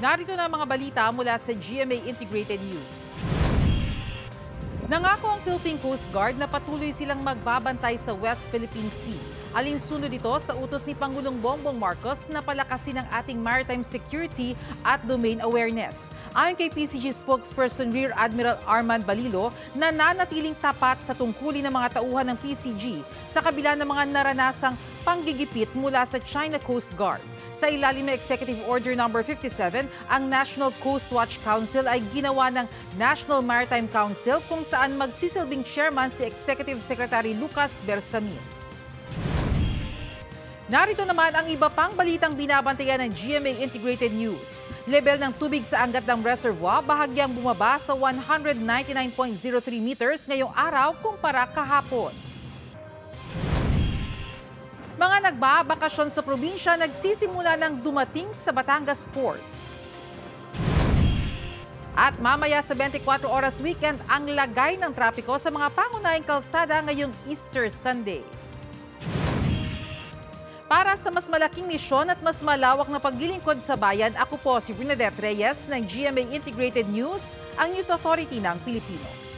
Narito na ang mga balita mula sa GMA Integrated News. Nangako ang Philippine Coast Guard na patuloy silang magbabantay sa West Philippine Sea. Alinsunod ito sa utos ni Pangulong Bongbong Marcos na palakasin ang ating maritime security at domain awareness. Ayon kay PCG spokesperson Rear Admiral Armand Balilo, nananatiling tapat sa tungkulin ng mga tauhan ng PCG sa kabila ng mga naranasang panggigipit mula sa China Coast Guard. Sa ilalim ng Executive Order No. 57, ang National Coast Watch Council ay ginawa ng National Maritime Council kung saan magsisilbing chairman si Executive Secretary Lucas Bersamin. Narito naman ang iba pang balitang binabantayan ng GMA Integrated News. Level ng tubig sa angat ng reservoir bahagyang bumaba sa 199.03 meters ngayong araw kumpara kahapon. Mga nagbabakasyon sa probinsya nagsisimula ng dumating sa Batangas Port. At mamaya sa 24 oras weekend ang lagay ng trapiko sa mga pangunahing kalsada ngayong Easter Sunday. Para sa mas malaking misyon at mas malawak na paglilingkod sa bayan, ako po si Bernadette Reyes ng GMA Integrated News, ang News Authority ng Pilipino.